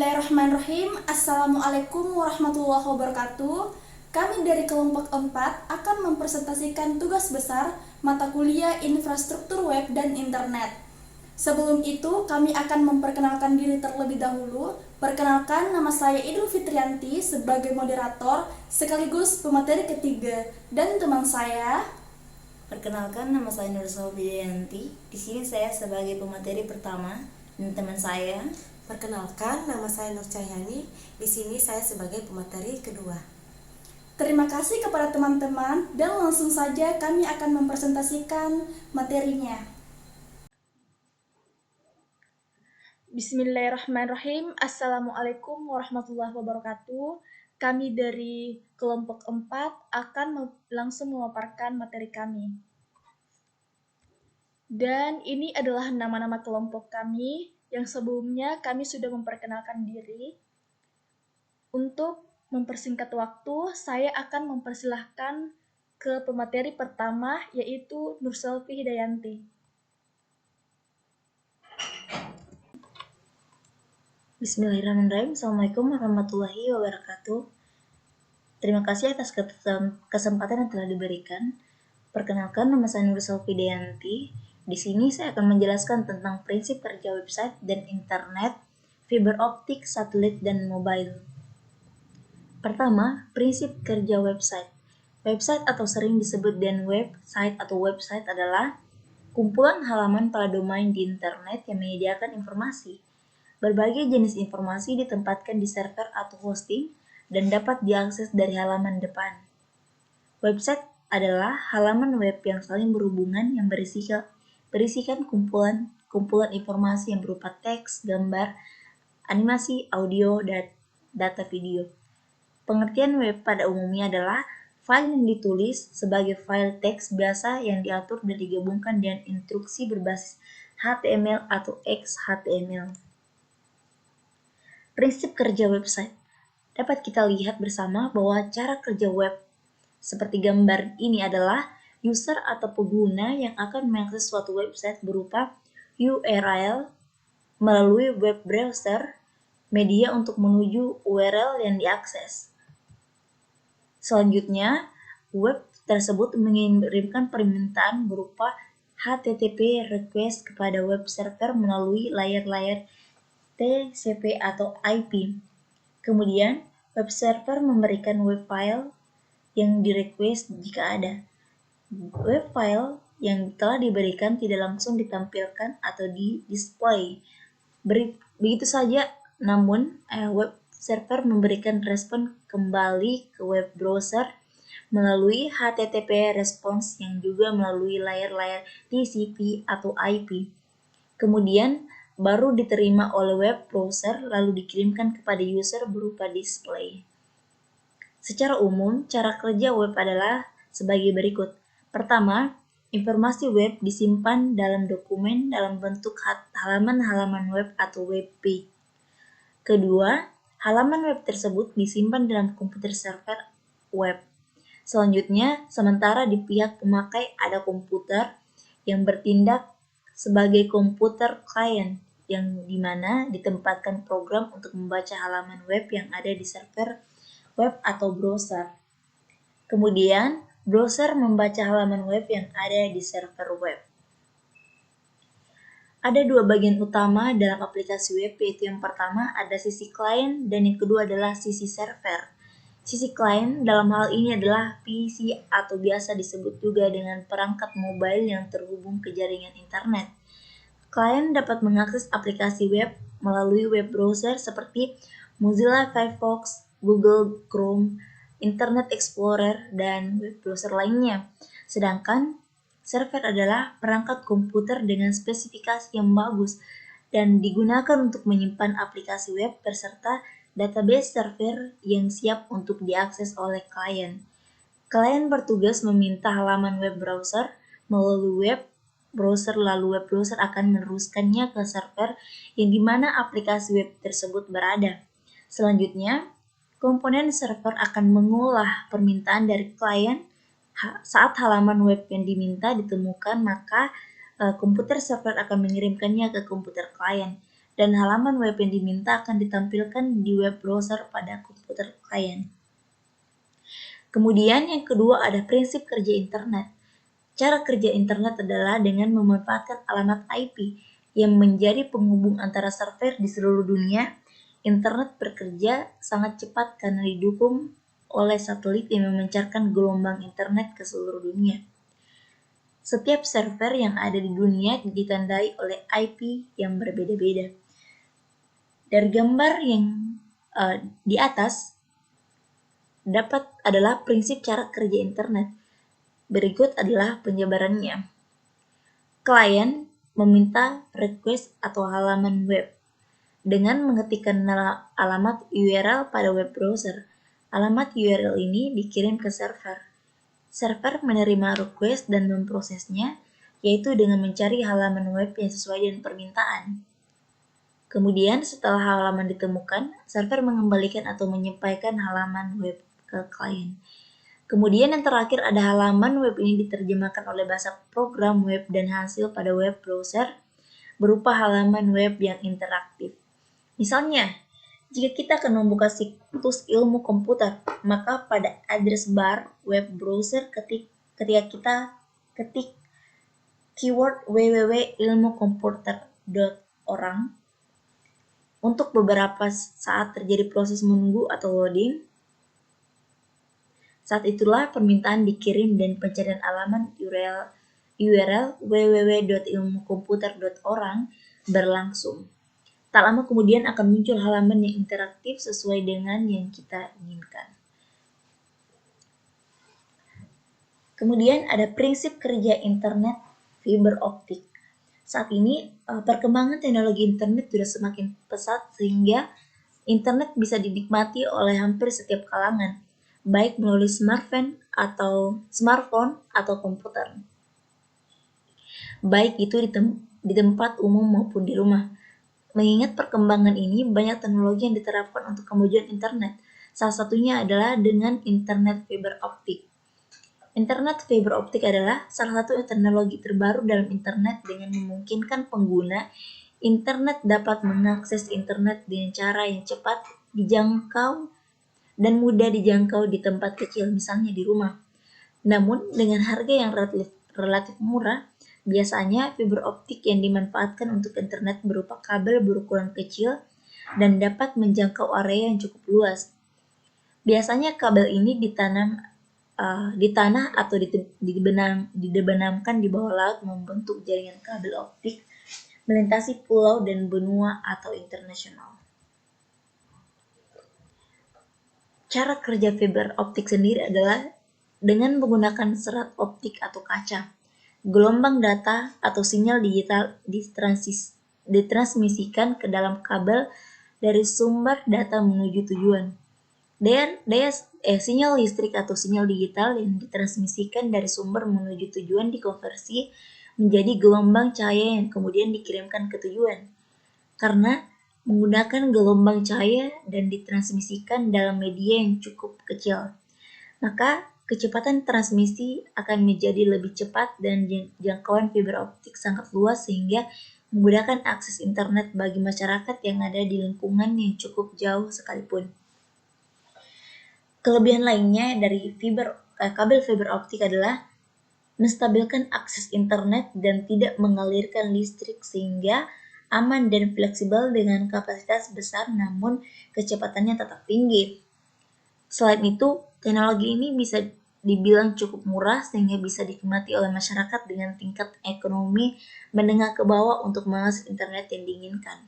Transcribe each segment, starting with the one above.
Bismillahirrahmanirrahim. Assalamualaikum warahmatullahi wabarakatuh. Kami dari kelompok 4 akan mempresentasikan tugas besar mata kuliah infrastruktur web dan internet. Sebelum itu, kami akan memperkenalkan diri terlebih dahulu. Perkenalkan, nama saya Idul Fitrianti sebagai moderator sekaligus pemateri ketiga, dan teman saya. Perkenalkan, nama saya Nur Sofianti. Di sini saya sebagai pemateri pertama dan teman saya. Perkenalkan, nama saya Nur Cahyani. Di sini saya sebagai pemateri kedua. Terima kasih kepada teman-teman dan langsung saja kami akan mempresentasikan materinya. Bismillahirrahmanirrahim. Assalamualaikum warahmatullahi wabarakatuh. Kami dari kelompok 4 akan langsung memaparkan materi kami. Dan ini adalah nama-nama kelompok kami yang sebelumnya kami sudah memperkenalkan diri. Untuk mempersingkat waktu, saya akan mempersilahkan ke pemateri pertama, yaitu Nurselvi Hidayanti. Bismillahirrahmanirrahim. Assalamualaikum warahmatullahi wabarakatuh. Terima kasih atas kesempatan yang telah diberikan. Perkenalkan, nama saya Nurselvi Hidayanti. Di sini saya akan menjelaskan tentang prinsip kerja website dan internet, fiber optik, satelit, dan mobile. Pertama, prinsip kerja website. Website atau sering disebut dengan website atau website adalah kumpulan halaman pada domain di internet yang menyediakan informasi. Berbagai jenis informasi ditempatkan di server atau hosting dan dapat diakses dari halaman depan. Website adalah halaman web yang saling berhubungan yang berisikan kumpulan informasi yang berupa teks, gambar, animasi, audio, dan data video. Pengertian web pada umumnya adalah file yang ditulis sebagai file teks biasa yang diatur dan digabungkan dengan instruksi berbasis HTML atau XHTML. Prinsip kerja website. Dapat kita lihat bersama bahwa cara kerja web seperti gambar ini adalah user atau pengguna yang akan mengakses suatu website berupa URL melalui web browser, media untuk menuju URL yang diakses. Selanjutnya, web tersebut mengirimkan permintaan berupa HTTP request kepada web server melalui layar-layar TCP atau IP. Kemudian, web server memberikan web file yang di-request jika ada. Web file yang telah diberikan tidak langsung ditampilkan atau di-display. Begitu saja, namun web server memberikan respon kembali ke web browser melalui HTTP response yang juga melalui layar-layar TCP atau IP. Kemudian baru diterima oleh web browser lalu dikirimkan kepada user berupa display. Secara umum, cara kerja web adalah sebagai berikut. Pertama, informasi web disimpan dalam dokumen dalam bentuk halaman-halaman web atau web page. Kedua, halaman web tersebut disimpan dalam komputer server web. Selanjutnya, sementara di pihak pemakai ada komputer yang bertindak sebagai komputer klien yang dimana ditempatkan program untuk membaca halaman web yang ada di server web atau browser. Kemudian, browser membaca halaman web yang ada di server web. Ada dua bagian utama dalam aplikasi web, yaitu yang pertama ada sisi klien dan yang kedua adalah sisi server. Sisi klien dalam hal ini adalah PC atau biasa disebut juga dengan perangkat mobile yang terhubung ke jaringan internet. Klien dapat mengakses aplikasi web melalui web browser seperti Mozilla Firefox, Google Chrome, Internet Explorer, dan web browser lainnya. Sedangkan server adalah perangkat komputer dengan spesifikasi yang bagus dan digunakan untuk menyimpan aplikasi web beserta database server yang siap untuk diakses oleh klien. Klien bertugas meminta halaman web browser melalui web browser lalu web browser akan meneruskannya ke server yang dimana aplikasi web tersebut berada. Selanjutnya, komponen server akan mengolah permintaan dari klien. Saat halaman web yang diminta ditemukan, maka komputer server akan mengirimkannya ke komputer klien. dan halaman web yang diminta akan ditampilkan di web browser pada komputer klien. Kemudian yang kedua ada prinsip kerja internet. Cara kerja internet adalah dengan memanfaatkan alamat IP yang menjadi penghubung antara server di seluruh dunia. Internet bekerja sangat cepat karena didukung oleh satelit yang memancarkan gelombang internet ke seluruh dunia. Setiap server yang ada di dunia ditandai oleh IP yang berbeda-beda. Dari gambar yang di atas adalah prinsip cara kerja internet. Berikut adalah penjabarannya. Klien meminta request atau halaman web. Dengan mengetikkan alamat URL pada web browser, alamat URL ini dikirim ke server. Server menerima request dan memprosesnya, yaitu dengan mencari halaman web yang sesuai dengan permintaan. Kemudian setelah halaman ditemukan, server mengembalikan atau menyampaikan halaman web ke klien. Kemudian yang terakhir ada halaman web ini diterjemahkan oleh bahasa program web dan hasil pada web browser berupa halaman web yang interaktif. Misalnya, jika kita akan membuka situs ilmu komputer, maka pada address bar web browser ketika kita ketik keyword www.ilmukomputer.org, untuk beberapa saat terjadi proses menunggu atau loading. Saat itulah permintaan dikirim dan pencarian halaman URL www.ilmukomputer.org berlangsung. Tak lama kemudian akan muncul halaman yang interaktif sesuai dengan yang kita inginkan. Kemudian ada prinsip kerja internet fiber optik. Saat ini perkembangan teknologi internet sudah semakin pesat sehingga internet bisa dinikmati oleh hampir setiap kalangan, baik melalui smartphone atau komputer. Baik itu di tempat umum maupun di rumah. Mengingat perkembangan ini, banyak teknologi yang diterapkan untuk kemajuan internet. Salah satunya adalah dengan internet fiber optik. Internet fiber optik adalah salah satu teknologi terbaru dalam internet dengan memungkinkan pengguna internet dapat mengakses internet dengan cara yang cepat, dijangkau, dan mudah dijangkau di tempat kecil, misalnya di rumah. Namun, dengan harga yang relatif murah, biasanya fiber optik yang dimanfaatkan untuk internet berupa kabel berukuran kecil dan dapat menjangkau area yang cukup luas. Biasanya kabel ini ditanam di tanah atau dibenamkan di bawah laut membentuk jaringan kabel optik melintasi pulau dan benua atau internasional. Cara kerja fiber optik sendiri adalah dengan menggunakan serat optik atau kaca. Gelombang data atau sinyal digital ditransmisikan ke dalam kabel dari sumber data menuju tujuan. Sinyal listrik atau sinyal digital yang ditransmisikan dari sumber menuju tujuan dikonversi menjadi gelombang cahaya yang kemudian dikirimkan ke tujuan. Karena menggunakan gelombang cahaya dan ditransmisikan dalam media yang cukup kecil, maka kecepatan transmisi akan menjadi lebih cepat dan jangkauan fiber optik sangat luas sehingga memudahkan akses internet bagi masyarakat yang ada di lingkungan yang cukup jauh sekalipun. Kelebihan lainnya dari kabel fiber optik adalah menstabilkan akses internet dan tidak mengalirkan listrik sehingga aman dan fleksibel dengan kapasitas besar namun kecepatannya tetap tinggi. Selain itu, teknologi ini bisa dibilang cukup murah sehingga bisa dinikmati oleh masyarakat dengan tingkat ekonomi menengah ke bawah untuk mengakses internet yang diinginkan.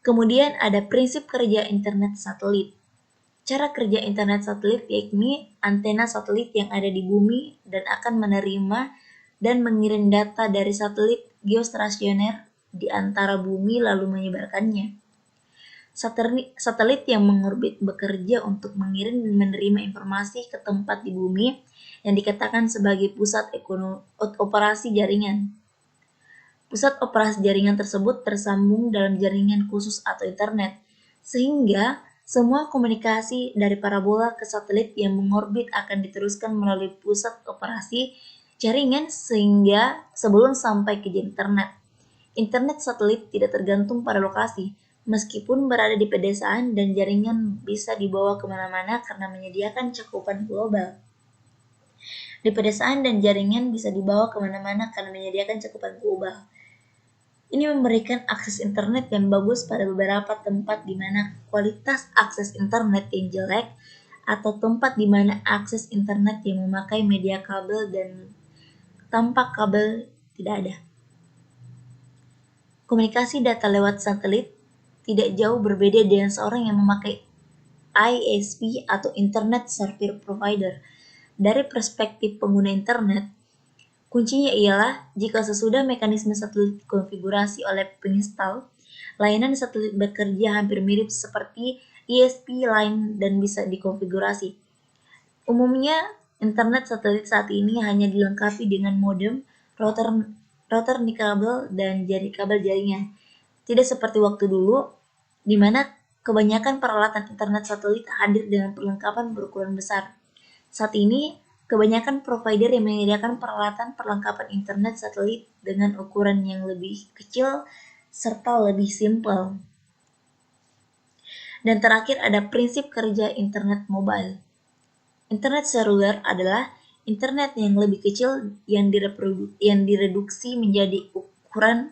Kemudian ada prinsip kerja internet satelit. Cara kerja internet satelit yakni antena satelit yang ada di bumi dan akan menerima dan mengirim data dari satelit geostasioner di antara bumi lalu menyebarkannya. Satelit yang mengorbit bekerja untuk mengirim dan menerima informasi ke tempat di bumi yang dikatakan sebagai pusat operasi jaringan. Pusat operasi jaringan tersebut tersambung dalam jaringan khusus atau internet, sehingga semua komunikasi dari parabola ke satelit yang mengorbit akan diteruskan melalui pusat operasi jaringan sehingga sebelum sampai ke internet. Internet satelit tidak tergantung pada lokasi, meskipun berada di pedesaan dan jaringan bisa dibawa kemana-mana karena menyediakan cakupan global. Di pedesaan dan jaringan bisa dibawa kemana-mana karena menyediakan cakupan global. Ini memberikan akses internet yang bagus pada beberapa tempat di mana kualitas akses internet yang jelek atau tempat di mana akses internet yang memakai media kabel dan tanpa kabel tidak ada. Komunikasi data lewat satelit tidak jauh berbeda dengan seorang yang memakai ISP atau Internet Service Provider. Dari perspektif pengguna internet, kuncinya ialah jika sesudah mekanisme satelit dikonfigurasi oleh penginstal, layanan satelit bekerja hampir mirip seperti ISP lain dan bisa dikonfigurasi. Umumnya, internet satelit saat ini hanya dilengkapi dengan modem, router nikabel, dan kabel jaringan. Tidak seperti waktu dulu, di mana kebanyakan peralatan internet satelit hadir dengan perlengkapan berukuran besar. Saat ini, kebanyakan provider yang menyediakan peralatan perlengkapan internet satelit dengan ukuran yang lebih kecil serta lebih simpel. Dan terakhir ada prinsip kerja internet mobile. Internet seluler adalah internet yang lebih kecil yang direduksi menjadi ukuran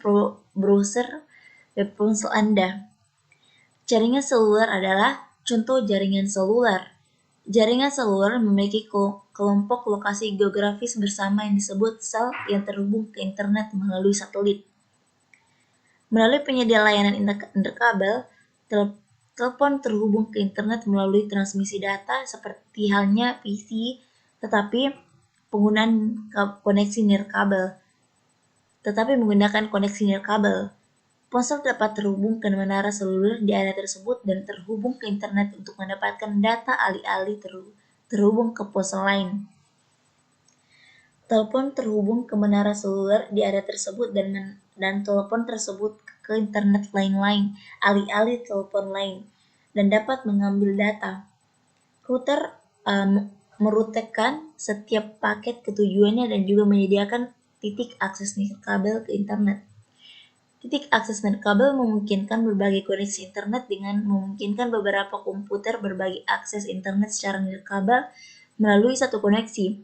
browser web ponsel Anda. Jaringan seluler adalah contoh jaringan seluler. Jaringan seluler memiliki kelompok lokasi geografis bersama yang disebut sel yang terhubung ke internet melalui satelit. Melalui penyedia layanan interkabel, telepon terhubung ke internet melalui transmisi data seperti halnya PC, tetapi menggunakan koneksi nirkabel. Ponsel dapat terhubung ke menara seluler di area tersebut dan terhubung ke internet untuk mendapatkan data alih-alih terhubung ke ponsel lain. Telepon terhubung ke menara seluler di area tersebut dan telepon tersebut ke internet lain alih-alih telepon lain dan dapat mengambil data. Router merutekan setiap paket ke tujuannya dan juga menyediakan titik akses nirkabel ke internet. Titik akses nirkabel memungkinkan berbagai koneksi internet dengan memungkinkan beberapa komputer berbagi akses internet secara nirkabel melalui satu koneksi.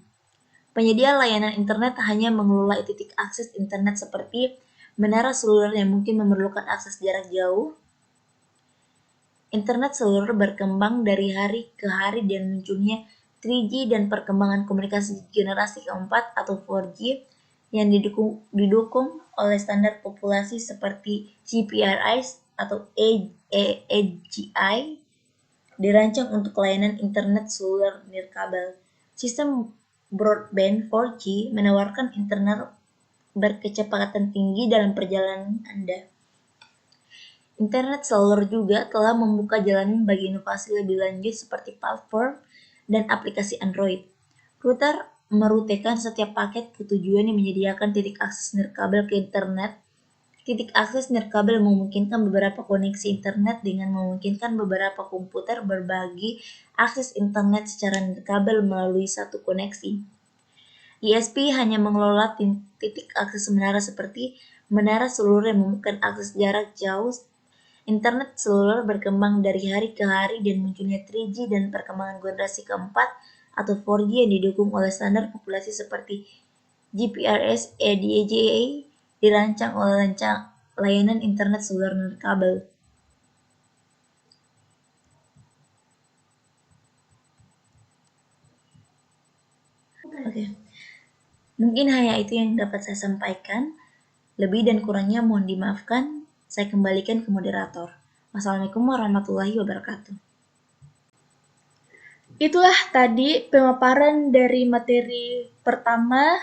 Penyedia layanan internet hanya mengelola titik akses internet seperti menara seluler yang mungkin memerlukan akses jarak jauh. Internet seluler berkembang dari hari ke hari dan munculnya 3G dan perkembangan komunikasi generasi keempat atau 4G yang didukung oleh standar populasi seperti GPRS atau AGI dirancang untuk layanan internet seluler nirkabel. Sistem broadband 4G menawarkan internet berkecepatan tinggi dalam perjalanan Anda. Internet seluler juga telah membuka jalan bagi inovasi lebih lanjut seperti platform dan aplikasi Android. Router merutekan setiap paket ke tujuan yang menyediakan titik akses nirkabel ke internet. Titik akses nirkabel memungkinkan beberapa koneksi internet dengan memungkinkan beberapa komputer berbagi akses internet secara nirkabel melalui satu koneksi. ISP hanya mengelola titik akses menara seperti menara seluler yang memungkinkan akses jarak jauh. Internet seluler berkembang dari hari ke hari dan munculnya 3G dan perkembangan generasi keempat atau 4G yang didukung oleh standar populasi seperti GPRS AGI dirancang oleh layanan internet seluler nirkabel. Oke. Mungkin hanya itu yang dapat saya sampaikan. Lebih dan kurangnya mohon dimaafkan. Saya kembalikan ke moderator. Wassalamualaikum warahmatullahi wabarakatuh. Itulah tadi pemaparan dari materi pertama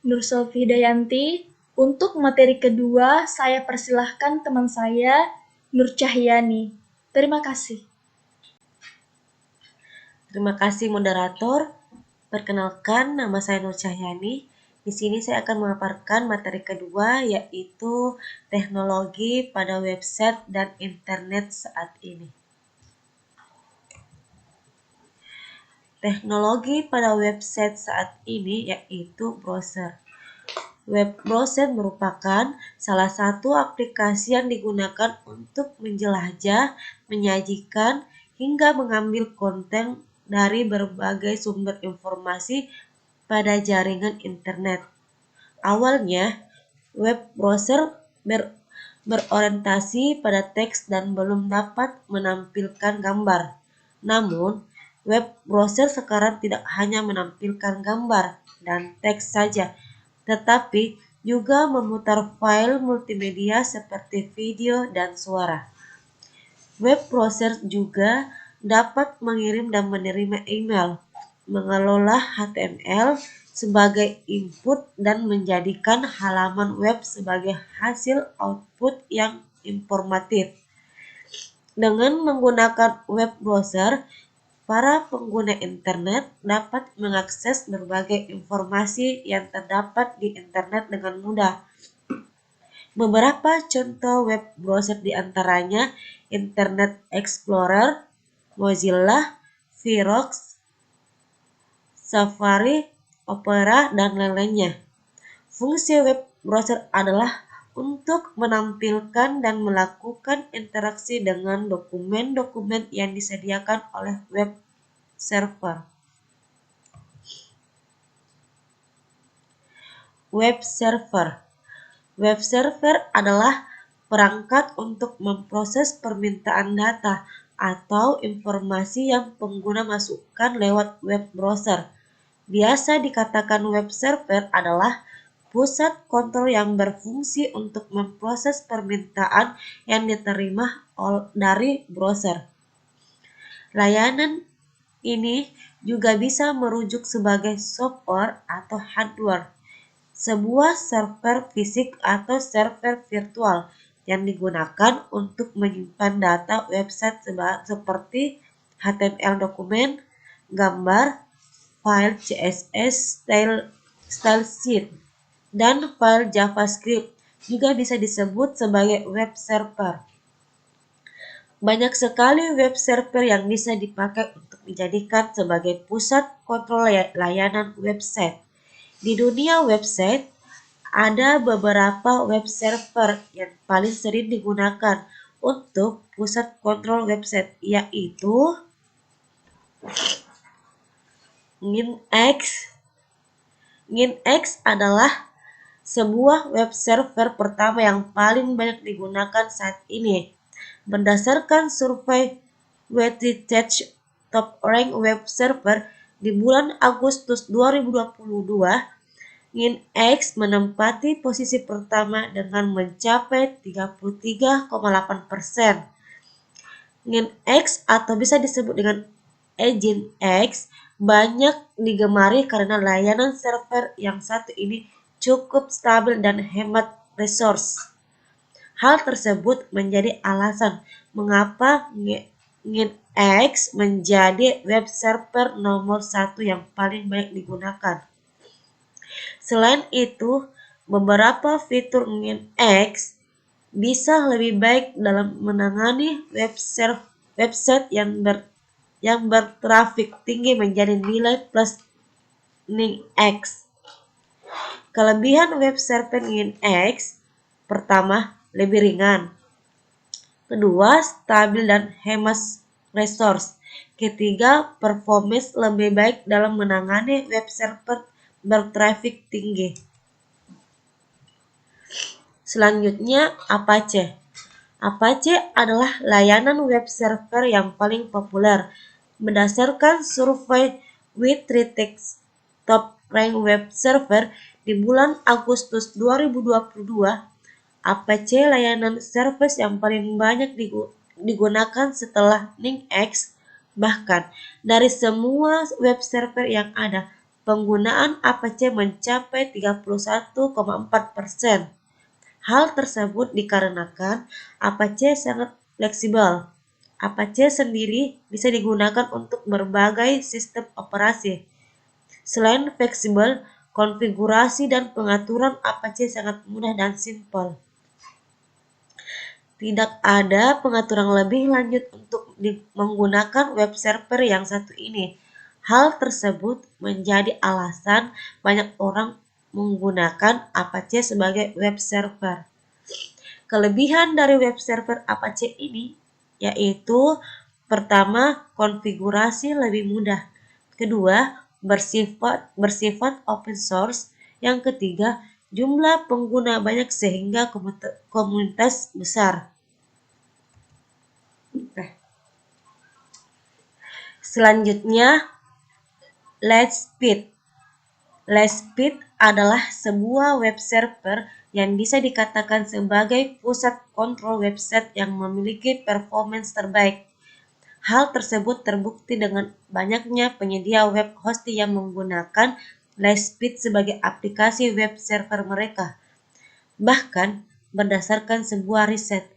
Nur Solfi Dayanti. Untuk materi kedua, saya persilahkan teman saya Nur Cahyani. Terima kasih. Terima kasih moderator. Perkenalkan, nama saya Nur Cahyani. Di sini saya akan memaparkan materi kedua, yaitu teknologi pada website dan internet saat ini. Teknologi pada website saat ini yaitu browser. Web browser merupakan salah satu aplikasi yang digunakan untuk menjelajah, menyajikan, hingga mengambil konten dari berbagai sumber informasi pada jaringan internet. Awalnya, web browser berorientasi pada teks dan belum dapat menampilkan gambar. Namun, web browser sekarang tidak hanya menampilkan gambar dan teks saja, tetapi juga memutar file multimedia seperti video dan suara. Web browser juga dapat mengirim dan menerima email, mengelola HTML sebagai input dan menjadikan halaman web sebagai hasil output yang informatif. Dengan menggunakan web browser, para pengguna internet dapat mengakses berbagai informasi yang terdapat di internet dengan mudah. Beberapa contoh web browser diantaranya Internet Explorer, Mozilla, Firefox, Safari, Opera, dan lain-lainnya. Fungsi web browser adalah untuk menampilkan dan melakukan interaksi dengan dokumen-dokumen yang disediakan oleh web server. Web server. Web server adalah perangkat untuk memproses permintaan data atau informasi yang pengguna masukkan lewat web browser. Biasa dikatakan web server adalah pusat kontrol yang berfungsi untuk memproses permintaan yang diterima dari browser. Layanan ini juga bisa merujuk sebagai software atau hardware, sebuah server fisik atau server virtual yang digunakan untuk menyimpan data website seperti HTML dokumen, gambar, file CSS, style sheet, dan file JavaScript juga bisa disebut sebagai web server. Banyak sekali web server yang bisa dipakai untuk dijadikan sebagai pusat kontrol layanan website. Di dunia website, ada beberapa web server yang paling sering digunakan untuk pusat kontrol website, yaitu Nginx. Nginx adalah sebuah web server pertama yang paling banyak digunakan saat ini. Berdasarkan survei WTTech Top Rank Web Server di bulan Agustus 2022, Nginx menempati posisi pertama dengan mencapai 33,8%. Nginx atau bisa disebut dengan Nginx banyak digemari karena layanan server yang satu ini cukup stabil dan hemat resource. Hal tersebut menjadi alasan mengapa Nginx menjadi web server nomor 1 yang paling banyak digunakan. Selain itu, beberapa fitur Nginx bisa lebih baik dalam menangani website yang bertrafik tinggi menjadi nilai plus Nginx. Kelebihan web server Nginx: pertama, lebih ringan. Kedua, stabil dan hemat resource. Ketiga, performance lebih baik dalam menangani web server bertrafik tinggi. Selanjutnya, Apache. Apache adalah layanan web server yang paling populer. Berdasarkan survei WTTech Top Rank Web Server di bulan Agustus 2022, Apache layanan service yang paling banyak digunakan setelah Nginx. Bahkan, dari semua web server yang ada, penggunaan Apache mencapai 31,4%. Hal tersebut dikarenakan Apache sangat fleksibel. Apache sendiri bisa digunakan untuk berbagai sistem operasi. Selain fleksibel, konfigurasi dan pengaturan Apache sangat mudah dan simpel. Tidak ada pengaturan lebih lanjut untuk menggunakan web server yang satu ini. Hal tersebut menjadi alasan banyak orang menggunakan Apache sebagai web server. Kelebihan dari web server Apache ini yaitu pertama, konfigurasi lebih mudah. Kedua, bersifat open source. Yang ketiga, jumlah pengguna banyak sehingga komunitas besar. Nah, selanjutnya, Lightspeed. Lightspeed adalah sebuah web server yang bisa dikatakan sebagai pusat kontrol website yang memiliki performance terbaik. Hal tersebut terbukti dengan banyaknya penyedia web hosting yang menggunakan Lightspeed sebagai aplikasi web server mereka. Bahkan, berdasarkan sebuah riset,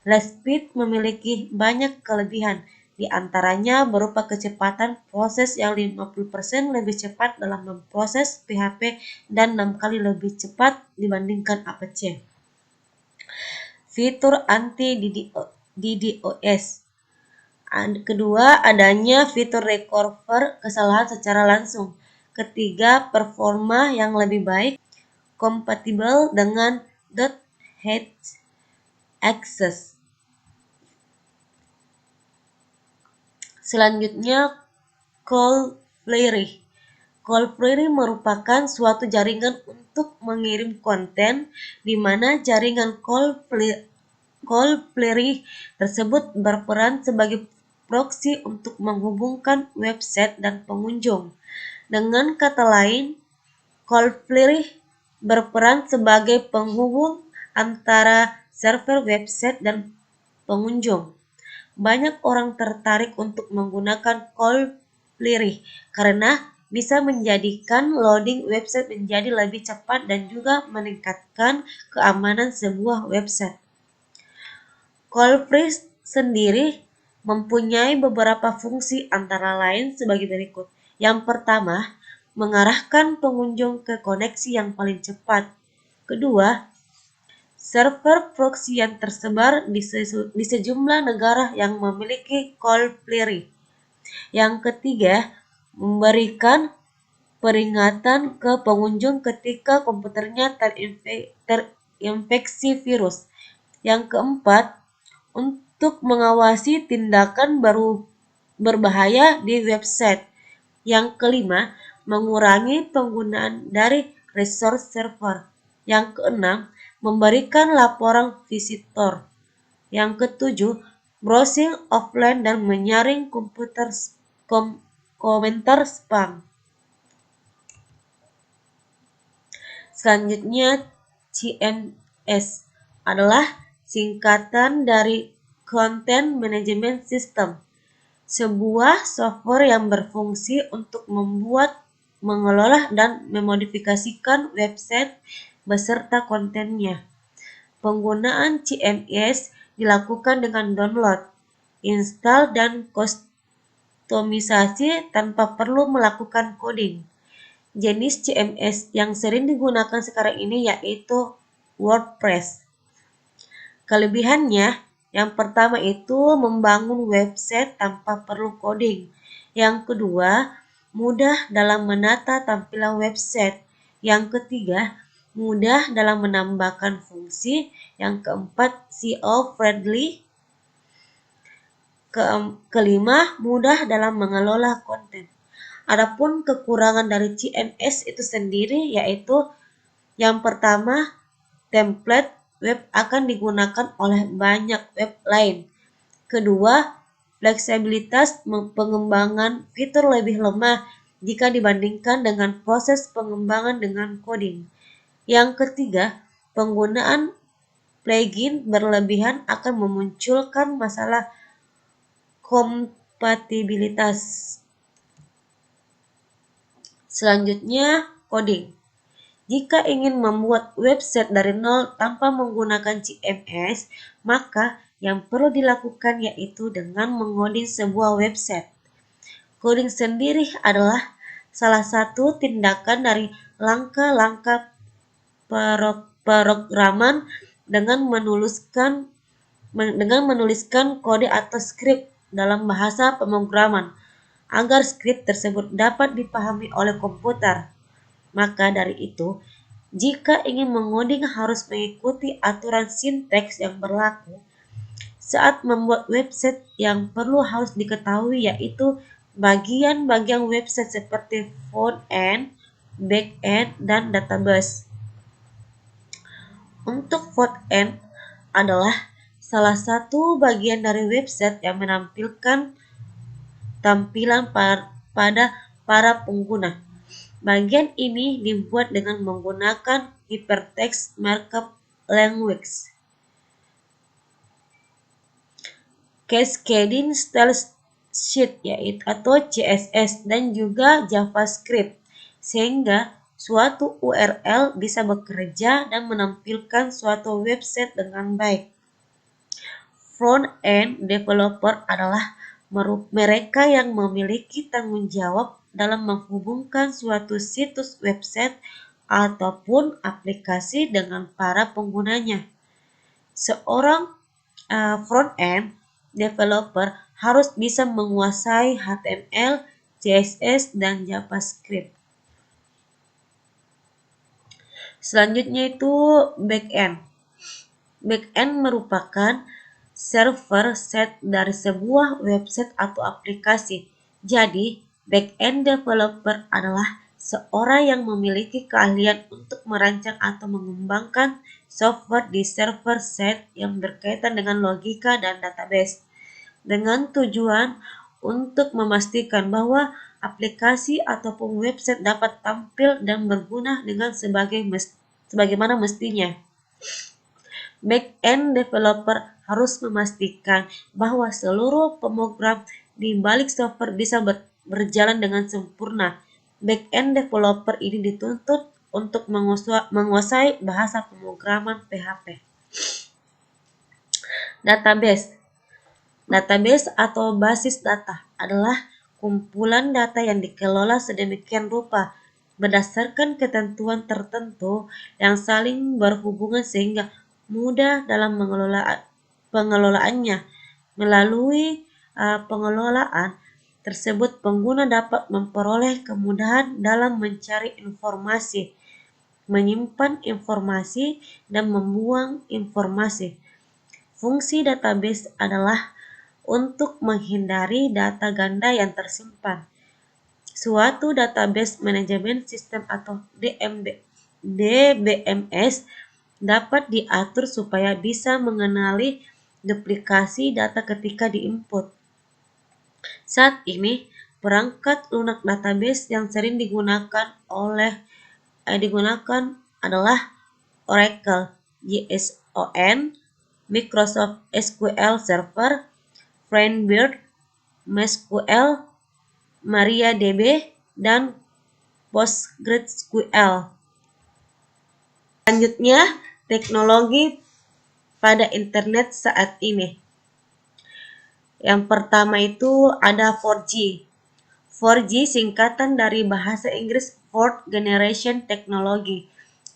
Lightspeed memiliki banyak kelebihan, di antaranya berupa kecepatan proses yang 50% lebih cepat dalam memproses PHP dan 6 kali lebih cepat dibandingkan Apache. Fitur anti-DDoS. Kedua, adanya fitur recover kesalahan secara langsung. Ketiga, performa yang lebih baik, kompatibel dengan .htaccess. Selanjutnya, Cloudflare. Cloudflare merupakan suatu jaringan untuk mengirim konten, di mana jaringan Cloudflare tersebut berperan sebagai proxy untuk menghubungkan website dan pengunjung. Dengan kata lain, Cloudflare berperan sebagai penghubung antara server website dan pengunjung. Banyak orang tertarik untuk menggunakan Cloudflare karena bisa menjadikan loading website menjadi lebih cepat dan juga meningkatkan keamanan sebuah website. Cloudflare sendiri mempunyai beberapa fungsi antara lain sebagai berikut. Yang pertama, mengarahkan pengunjung ke koneksi yang paling cepat. Kedua, server proxy yang tersebar di sejumlah negara yang memiliki Cloudflare. Yang ketiga, memberikan peringatan ke pengunjung ketika komputernya terinfeksi virus. Yang keempat, untuk mengawasi tindakan berbahaya di website. Yang kelima, mengurangi penggunaan dari resource server. Yang keenam, memberikan laporan visitor. Yang ketujuh, browsing offline dan menyaring komentar spam. Selanjutnya, CMS adalah singkatan dari Content Management System, sebuah software yang berfungsi untuk membuat, mengelola, dan memodifikasikan website beserta kontennya. Penggunaan CMS dilakukan dengan download, install, dan kustomisasi tanpa perlu melakukan coding. Jenis CMS yang sering digunakan sekarang ini yaitu WordPress. Kelebihannya, yang pertama itu membangun website tanpa perlu coding. Yang kedua, mudah dalam menata tampilan website. Yang ketiga, mudah dalam menambahkan fungsi. Yang keempat, SEO friendly. Kelima, mudah dalam mengelola konten. Adapun kekurangan dari CMS itu sendiri yaitu yang pertama, template web akan digunakan oleh banyak web lain. Kedua, fleksibilitas pengembangan fitur lebih lemah jika dibandingkan dengan proses pengembangan dengan coding. Yang ketiga, penggunaan plugin berlebihan akan memunculkan masalah kompatibilitas. Selanjutnya, coding. Jika ingin membuat website dari nol tanpa menggunakan CMS, maka yang perlu dilakukan yaitu dengan mengoding sebuah website. Coding sendiri adalah salah satu tindakan dari langkah-langkah programan dengan menuliskan kode atau skrip dalam bahasa pemrograman agar skrip tersebut dapat dipahami oleh komputer. Maka dari itu, jika ingin mengoding harus mengikuti aturan sinteks yang berlaku saat membuat website. Yang perlu harus diketahui yaitu bagian-bagian website seperti front end, back end, dan database. Untuk front end adalah salah satu bagian dari website yang menampilkan tampilan pada para pengguna. Bagian ini dibuat dengan menggunakan Hypertext Markup Language, Cascading Style Sheet yaitu atau CSS, dan juga JavaScript, sehingga suatu URL bisa bekerja dan menampilkan suatu website dengan baik. Front-end developer adalah mereka yang memiliki tanggung jawab dalam menghubungkan suatu situs website ataupun aplikasi dengan para penggunanya. Seorang front-end developer harus bisa menguasai HTML, CSS, dan JavaScript. Selanjutnya itu back-end. Back-end merupakan server set dari sebuah website atau aplikasi. Jadi, back-end developer adalah seorang yang memiliki keahlian untuk merancang atau mengembangkan software di server set yang berkaitan dengan logika dan database, dengan tujuan untuk memastikan bahwa aplikasi ataupun website dapat tampil dan berguna dengan sebagaimana mestinya. Back-end developer harus memastikan bahwa seluruh pemrogram di balik software bisa berjalan dengan sempurna. Back-end developer ini dituntut untuk menguasai bahasa pemrograman PHP. Database. Database atau basis data adalah kumpulan data yang dikelola sedemikian rupa berdasarkan ketentuan tertentu yang saling berhubungan sehingga mudah dalam pengelolaannya. Melalui pengelolaan tersebut, pengguna dapat memperoleh kemudahan dalam mencari informasi, menyimpan informasi, dan membuang informasi. Fungsi database adalah untuk menghindari data ganda yang tersimpan. Suatu database management system atau DBMS dapat diatur supaya bisa mengenali duplikasi data ketika diinput. Saat ini, perangkat lunak database yang sering digunakan adalah Oracle, JSON, Microsoft SQL Server, Firebird, MySQL, MariaDB, dan PostgreSQL. Selanjutnya, teknologi pada internet saat ini. Yang pertama itu ada 4G. 4G singkatan dari bahasa Inggris Fourth Generation Technology,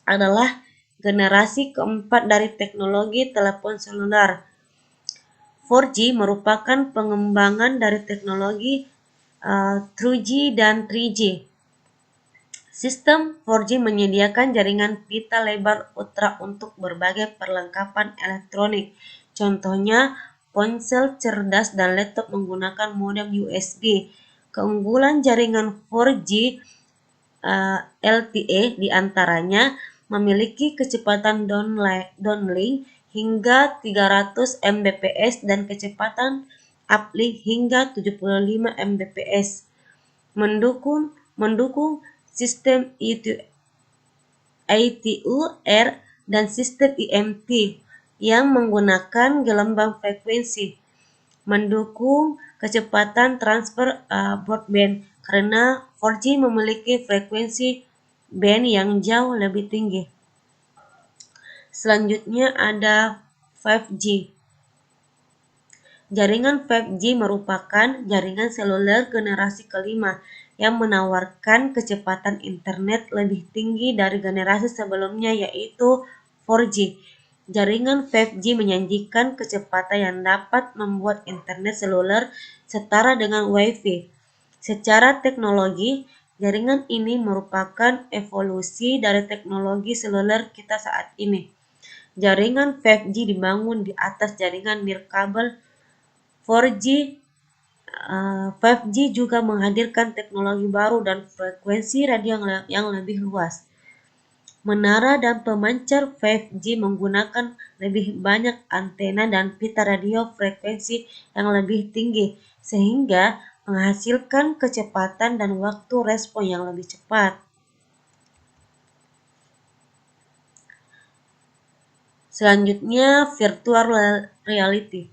adalah generasi keempat dari teknologi telepon seluler. 4G merupakan pengembangan dari teknologi 2G dan 3G. Sistem 4G menyediakan jaringan pita lebar ultra untuk berbagai perlengkapan elektronik. Contohnya, ponsel cerdas dan laptop menggunakan modem USB. Keunggulan jaringan 4G LTE diantaranya memiliki kecepatan downlink hingga 300 Mbps dan kecepatan uplink hingga 75 Mbps. Mendukung sistem ITU-R dan sistem IMT yang menggunakan gelombang frekuensi. Mendukung kecepatan transfer broadband karena 4G memiliki frekuensi band yang jauh lebih tinggi. Selanjutnya ada 5G. Jaringan 5G merupakan jaringan seluler generasi kelima yang menawarkan kecepatan internet lebih tinggi dari generasi sebelumnya, yaitu 4G. Jaringan 5G menjanjikan kecepatan yang dapat membuat internet seluler setara dengan Wi-Fi. Secara teknologi, Jaringan ini merupakan evolusi dari teknologi seluler kita saat ini. Jaringan 5G dibangun di atas jaringan nirkabel 4G. 5G juga menghadirkan teknologi baru dan frekuensi radio yang lebih luas. Menara dan pemancar 5G menggunakan lebih banyak antena dan pita radio frekuensi yang lebih tinggi, sehingga menghasilkan kecepatan dan waktu respon yang lebih cepat. Selanjutnya, virtual reality.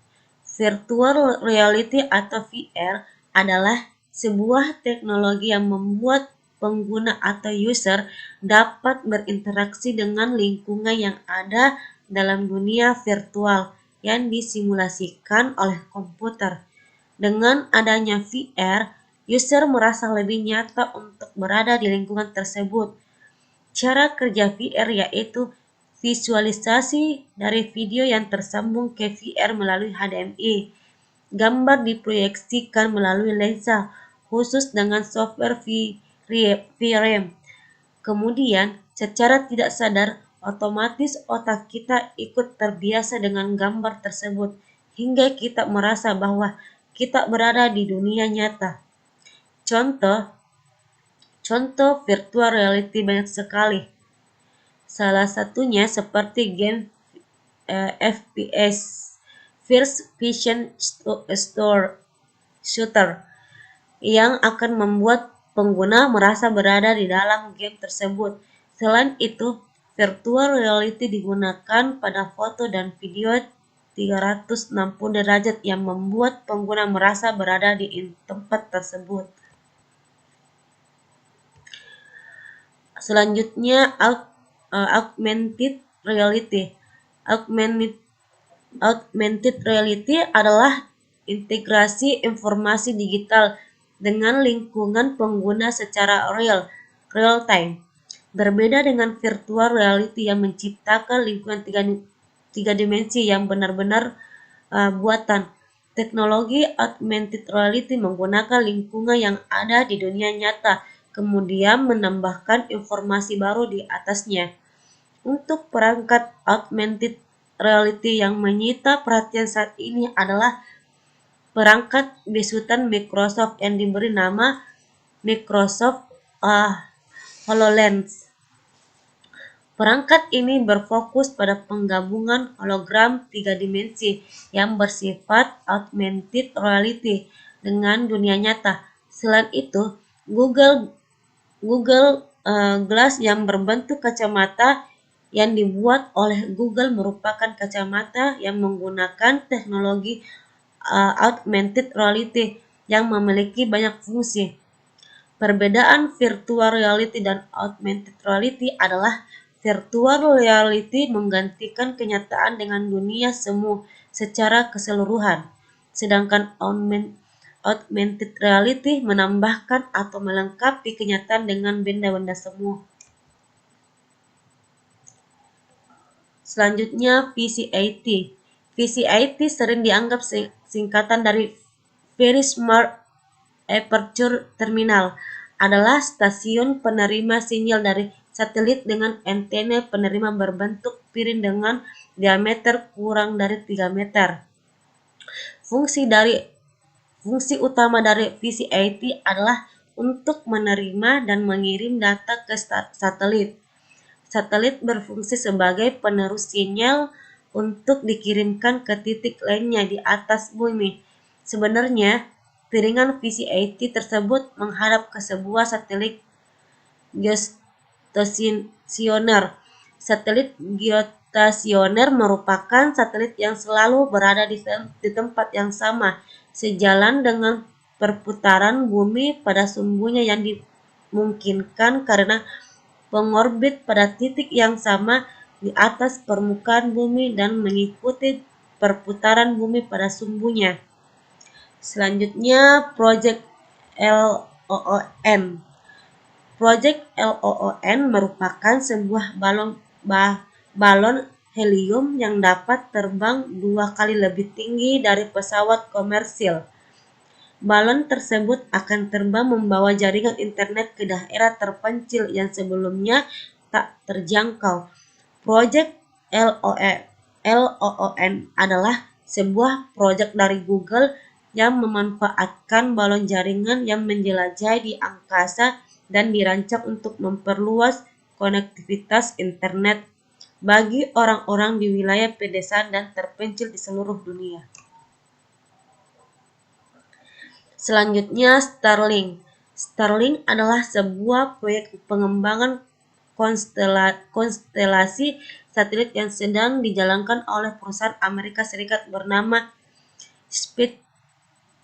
Virtual reality atau VR adalah sebuah teknologi yang membuat pengguna atau user dapat berinteraksi dengan lingkungan yang ada dalam dunia virtual yang disimulasikan oleh komputer. Dengan adanya VR, user merasa lebih nyata untuk berada di lingkungan tersebut. Cara kerja VR yaitu visualisasi dari video yang tersambung ke VR melalui HDMI. Gambar diproyeksikan melalui lensa khusus dengan software VRAM. Kemudian, secara tidak sadar, otomatis otak kita ikut terbiasa dengan gambar tersebut hingga kita merasa bahwa kita berada di dunia nyata. Contoh virtual reality banyak sekali. Salah satunya seperti game FPS, First Person Shooter, yang akan membuat pengguna merasa berada di dalam game tersebut. Selain itu, virtual reality digunakan pada foto dan video 360 derajat yang membuat pengguna merasa berada di tempat tersebut. Selanjutnya, augmented reality. Augmented reality adalah integrasi informasi digital dengan lingkungan pengguna secara real time. Berbeda dengan virtual reality yang menciptakan lingkungan tiga dimensi yang benar-benar buatan. Teknologi augmented reality menggunakan lingkungan yang ada di dunia nyata, kemudian menambahkan informasi baru di atasnya. Untuk perangkat augmented reality yang menyita perhatian saat ini adalah perangkat besutan Microsoft yang diberi nama Microsoft HoloLens. Perangkat ini berfokus pada penggabungan hologram 3 dimensi yang bersifat augmented reality dengan dunia nyata. Selain itu, Google Glass yang berbentuk kacamata yang dibuat oleh Google merupakan kacamata yang menggunakan teknologi augmented reality yang memiliki banyak fungsi. Perbedaan virtual reality dan augmented reality adalah virtual reality menggantikan kenyataan dengan dunia semu secara keseluruhan, sedangkan augmented reality menambahkan atau melengkapi kenyataan dengan benda-benda semu. Selanjutnya, VCAT. VCAT sering dianggap singkatan dari Very Smart Aperture Terminal, adalah stasiun penerima sinyal dari satelit dengan antena penerima berbentuk piring dengan diameter kurang dari 3 meter. Fungsi utama dari VCAT adalah untuk menerima dan mengirim data ke satelit. Satelit berfungsi sebagai penerus sinyal untuk dikirimkan ke titik lainnya di atas bumi. Sebenarnya, piringan VCAT tersebut menghadap ke sebuah satelit geostasioner. Satelit geostasioner merupakan satelit yang selalu berada di tempat yang sama, sejalan dengan perputaran bumi pada sumbunya yang dimungkinkan karena pengorbit pada titik yang sama di atas permukaan bumi dan mengikuti perputaran bumi pada sumbunya. Selanjutnya, Project LOON. Project LOON merupakan sebuah balon helium yang dapat terbang 2 kali lebih tinggi dari pesawat komersil. Balon tersebut akan terbang membawa jaringan internet ke daerah terpencil yang sebelumnya tak terjangkau. Proyek LOON adalah sebuah proyek dari Google yang memanfaatkan balon jaringan yang menjelajahi di angkasa dan dirancang untuk memperluas konektivitas internet bagi orang-orang di wilayah pedesaan dan terpencil di seluruh dunia. Selanjutnya, Starlink. Starlink adalah sebuah proyek pengembangan konstelasi satelit yang sedang dijalankan oleh perusahaan Amerika Serikat bernama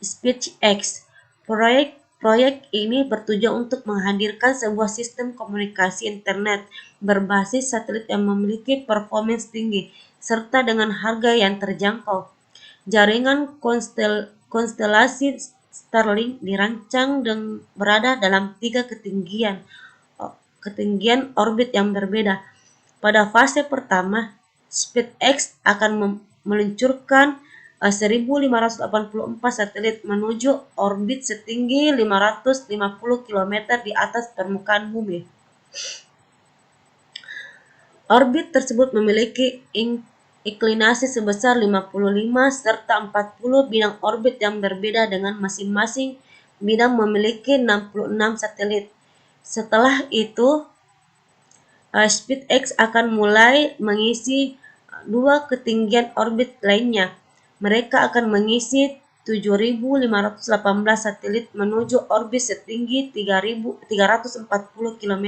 SpaceX. Proyek ini bertujuan untuk menghadirkan sebuah sistem komunikasi internet berbasis satelit yang memiliki performance tinggi serta dengan harga yang terjangkau. Jaringan konstelasi Starlink dirancang dan berada dalam 3 ketinggian orbit yang berbeda. Pada fase pertama, SpaceX akan meluncurkan 1.584 satelit menuju orbit setinggi 550 km di atas permukaan bumi. Orbit tersebut memiliki inklinasi sebesar 55 serta 40 bidang orbit yang berbeda dengan masing-masing bidang memiliki 66 satelit. Setelah itu, SpaceX akan mulai mengisi 2 ketinggian orbit lainnya. Mereka akan mengisi 7.518 satelit menuju orbit setinggi 340 km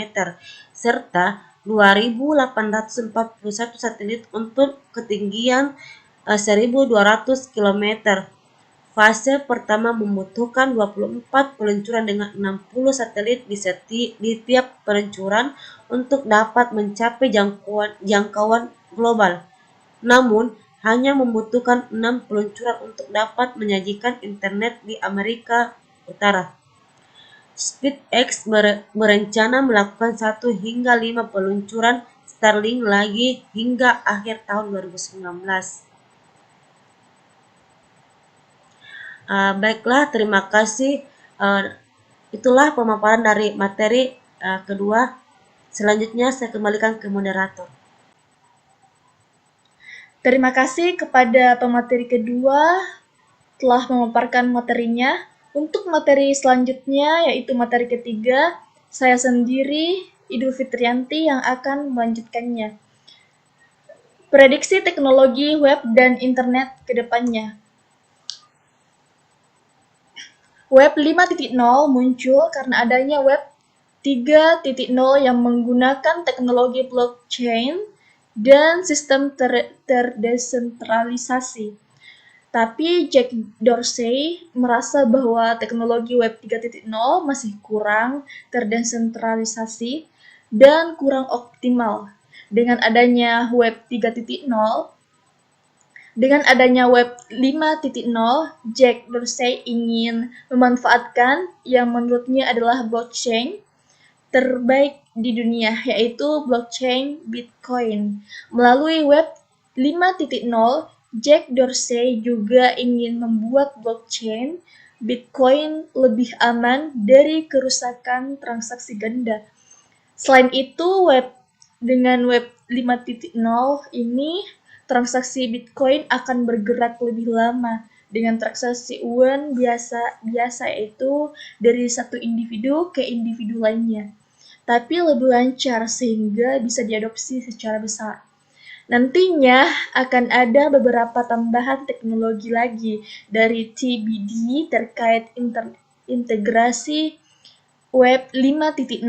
serta 2.841 satelit untuk ketinggian 1.200 km. Fase pertama membutuhkan 24 peluncuran dengan 60 satelit di tiap peluncuran untuk dapat mencapai jangkauan global. Namun, hanya membutuhkan 6 peluncuran untuk dapat menyajikan internet di Amerika Utara. SpaceX berencana melakukan 1 hingga 5 peluncuran Starlink lagi hingga akhir tahun 2019. Baiklah, terima kasih. Itulah pemaparan dari materi kedua. Selanjutnya saya kembalikan ke moderator. Terima kasih kepada pemateri kedua telah memaparkan materinya. Untuk materi selanjutnya, yaitu materi ketiga, saya sendiri, Idul Fitrianti, yang akan melanjutkannya. Prediksi teknologi web dan internet ke depannya. Web 5.0 muncul karena adanya Web 3.0 yang menggunakan teknologi blockchain dan sistem terdesentralisasi. Tapi Jack Dorsey merasa bahwa teknologi Web 3.0 masih kurang terdesentralisasi dan kurang optimal. Dengan adanya Web 5.0, Jack Dorsey ingin memanfaatkan yang menurutnya adalah blockchain terbaik di dunia, yaitu blockchain Bitcoin. Melalui Web 5.0, Jack Dorsey juga ingin membuat blockchain Bitcoin lebih aman dari kerusakan transaksi ganda. Selain itu, dengan Web 5.0 ini, transaksi Bitcoin akan bergerak lebih lama dengan transaksi uang biasa yaitu dari satu individu ke individu lainnya, tapi lebih lancar sehingga bisa diadopsi secara besar. Nantinya akan ada beberapa tambahan teknologi lagi dari TBD terkait integrasi Web 5.0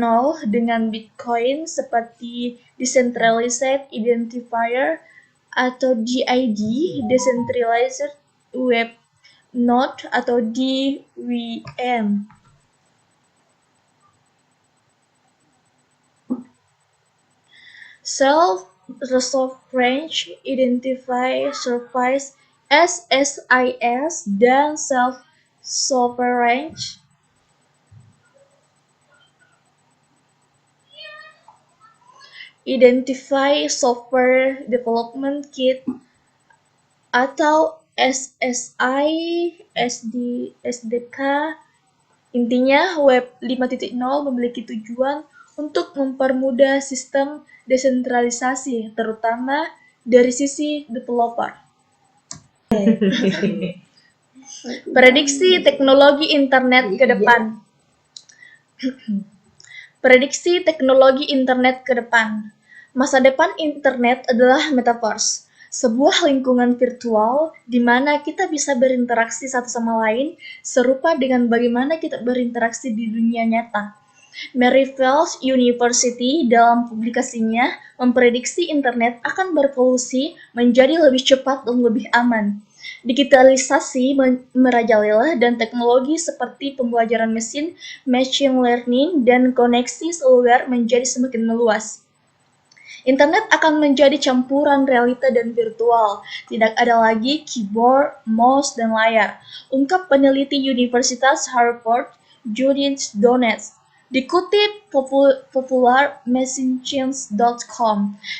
dengan Bitcoin seperti Decentralized Identifier atau DID, Decentralized Web Node atau DWN. Self-Resolved Range Identify Service SSIS dan Self-Sovereign Identify Software Development Kit atau SSI, SDK. Intinya, Web 5.0 memiliki tujuan untuk mempermudah sistem desentralisasi, terutama dari sisi developer. Prediksi teknologi internet ke depan. Prediksi teknologi internet ke depan. Masa depan internet adalah metaverse, sebuah lingkungan virtual di mana kita bisa berinteraksi satu sama lain serupa dengan bagaimana kita berinteraksi di dunia nyata. Merrifield University dalam publikasinya memprediksi internet akan berevolusi menjadi lebih cepat dan lebih aman. Digitalisasi merajalela dan teknologi seperti pembelajaran mesin, machine learning, dan koneksi seluler menjadi semakin meluas. Internet akan menjadi campuran realita dan virtual. Tidak ada lagi keyboard, mouse, dan layar. Ungkap peneliti Universitas Harvard, Judith Donetsk. Dikutip popularmessaging.com,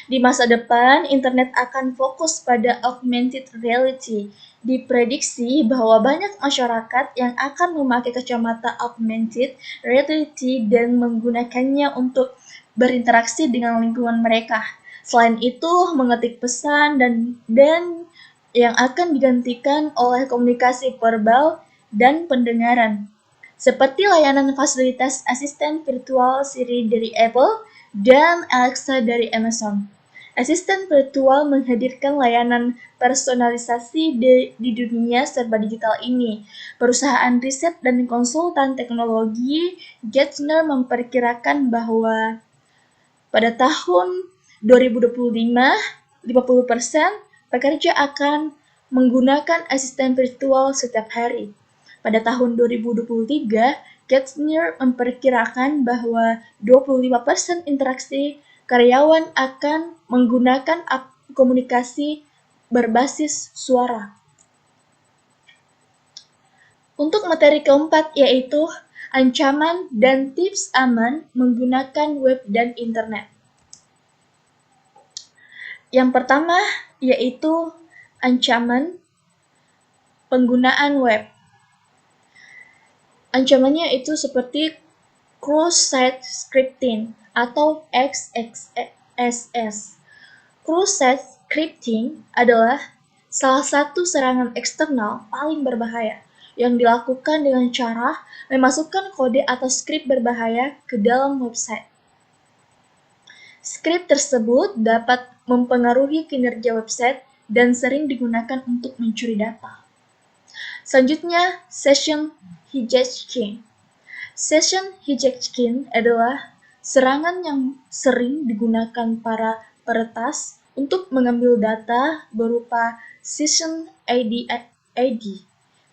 di masa depan internet akan fokus pada augmented reality. Diprediksi bahwa banyak masyarakat yang akan memakai kacamata augmented reality dan menggunakannya untuk berinteraksi dengan lingkungan mereka. Selain itu, mengetik pesan dan yang akan digantikan oleh komunikasi verbal dan pendengaran. Seperti layanan fasilitas asisten virtual Siri dari Apple dan Alexa dari Amazon. Asisten virtual menghadirkan layanan personalisasi di dunia serba digital ini. Perusahaan riset dan konsultan teknologi Gartner memperkirakan bahwa pada tahun 2025, 50% pekerja akan menggunakan asisten virtual setiap hari. Pada tahun 2023, Gartner memperkirakan bahwa 25% interaksi karyawan akan menggunakan komunikasi berbasis suara. Untuk materi keempat yaitu ancaman dan tips aman menggunakan web dan internet. Yang pertama yaitu ancaman penggunaan web. Ancamannya itu seperti cross-site scripting atau XSS. Cross-site scripting adalah salah satu serangan eksternal paling berbahaya yang dilakukan dengan cara memasukkan kode atau skrip berbahaya ke dalam website. Skrip tersebut dapat mempengaruhi kinerja website dan sering digunakan untuk mencuri data. Selanjutnya, session hijacking. Session hijacking adalah serangan yang sering digunakan para peretas untuk mengambil data berupa session ID.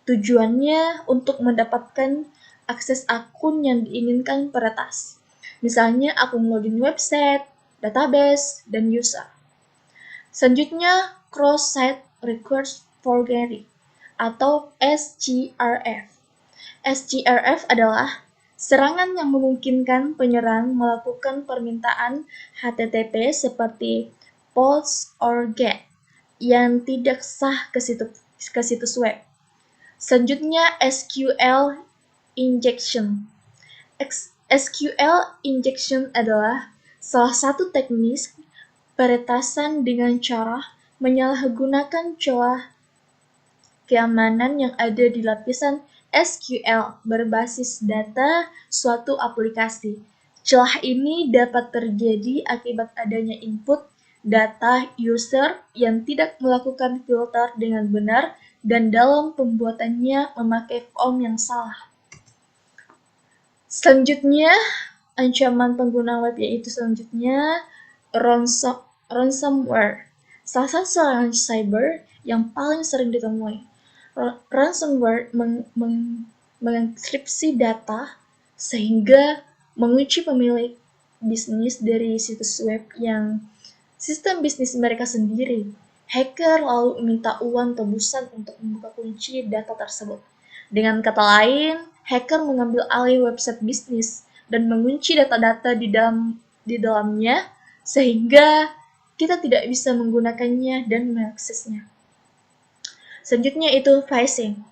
Tujuannya untuk mendapatkan akses akun yang diinginkan peretas. Misalnya akun login website, database, dan user. Selanjutnya, cross-site request forgery atau SGRF. SGRF adalah serangan yang memungkinkan penyerang melakukan permintaan HTTP seperti post or get yang tidak sah ke situs web. Selanjutnya, SQL injection. SQL injection adalah salah satu teknis peretasan dengan cara menyalahgunakan celah keamanan yang ada di lapisan SQL berbasis data suatu aplikasi. Celah ini dapat terjadi akibat adanya input data user yang tidak melakukan filter dengan benar dan dalam pembuatannya memakai form yang salah. Selanjutnya, ancaman pengguna web yaitu ransomware. Salah satu serangan cyber yang paling sering ditemui. Ransomware mengenkripsi data sehingga mengunci pemilik bisnis dari situs web yang sistem bisnis mereka sendiri. Hacker lalu meminta uang tebusan untuk membuka kunci data tersebut. Dengan kata lain, hacker mengambil alih website bisnis dan mengunci data-data di dalamnya sehingga kita tidak bisa menggunakannya dan mengaksesnya. Selanjutnya itu phishing.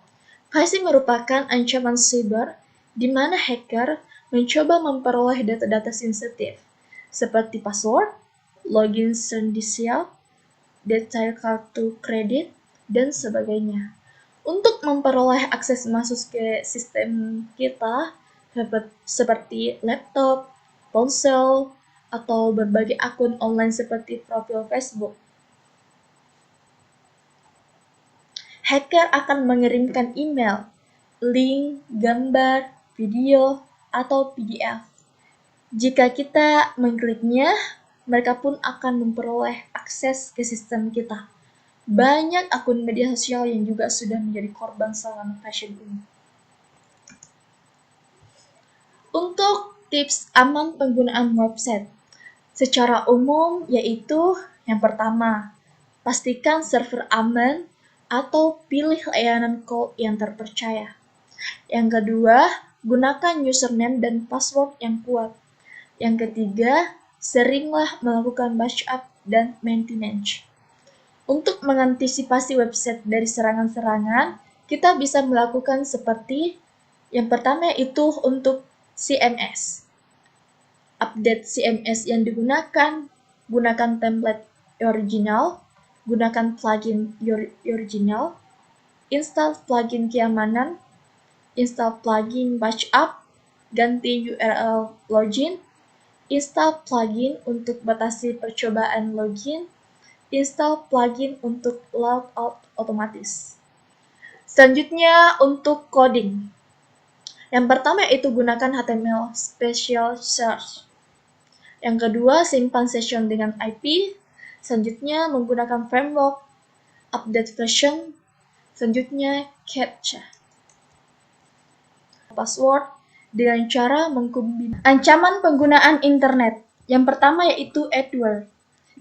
Phishing merupakan ancaman siber di mana hacker mencoba memperoleh data-data sensitif seperti password, login kredensial, detail kartu kredit, dan sebagainya. Untuk memperoleh akses masuk ke sistem kita, seperti laptop, ponsel, atau berbagai akun online seperti profil Facebook, hacker akan mengirimkan email, link, gambar, video, atau PDF. Jika kita mengkliknya, mereka pun akan memperoleh akses ke sistem kita. Banyak akun media sosial yang juga sudah menjadi korban serangan phishing ini. Untuk tips aman penggunaan website secara umum yaitu yang pertama, pastikan server aman atau pilih layanan cloud yang terpercaya. Yang kedua, gunakan username dan password yang kuat. Yang ketiga, seringlah melakukan backup dan maintenance. Untuk mengantisipasi website dari serangan-serangan, kita bisa melakukan seperti yang pertama yaitu untuk CMS. Update CMS yang digunakan, gunakan template original, gunakan plugin original, install plugin keamanan, install plugin backup, ganti URL login, install plugin untuk batasi percobaan login, install plugin untuk logout otomatis. Selanjutnya untuk coding. Yang pertama itu gunakan HTML Special Search. Yang kedua, simpan session dengan IP. Selanjutnya menggunakan framework, update version. Selanjutnya CAPTCHA. Password dengan cara mengkombinasi. Ancaman penggunaan internet. Yang pertama yaitu adware.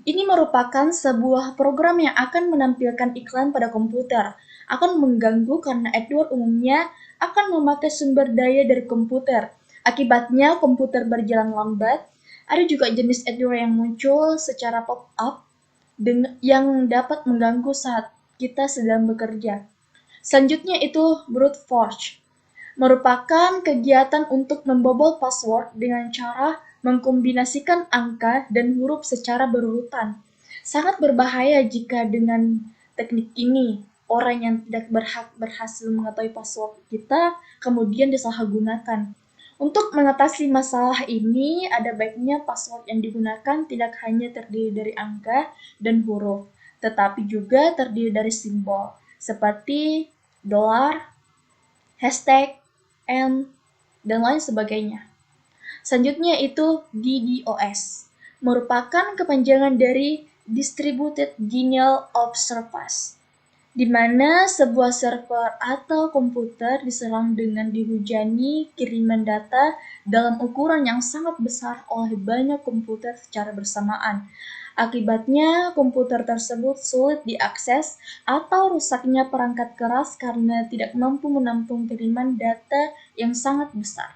Ini merupakan sebuah program yang akan menampilkan iklan pada komputer. Akan mengganggu karena adware umumnya akan memakai sumber daya dari komputer. Akibatnya komputer berjalan lambat. Ada juga jenis adware yang muncul secara pop-up yang dapat mengganggu saat kita sedang bekerja. Selanjutnya itu brute force. Merupakan kegiatan untuk membobol password dengan cara mengkombinasikan angka dan huruf secara berurutan. Sangat berbahaya jika dengan teknik ini orang yang tidak berhak berhasil mengetahui password kita kemudian disalahgunakan. Untuk mengatasi masalah ini, ada baiknya password yang digunakan tidak hanya terdiri dari angka dan huruf, tetapi juga terdiri dari simbol seperti dolar, hashtag, dan lain sebagainya. Selanjutnya itu DDoS, merupakan kepanjangan dari Distributed Denial of Service, di mana sebuah server atau komputer diserang dengan dihujani kiriman data dalam ukuran yang sangat besar oleh banyak komputer secara bersamaan. Akibatnya, komputer tersebut sulit diakses atau rusaknya perangkat keras karena tidak mampu menampung kiriman data yang sangat besar.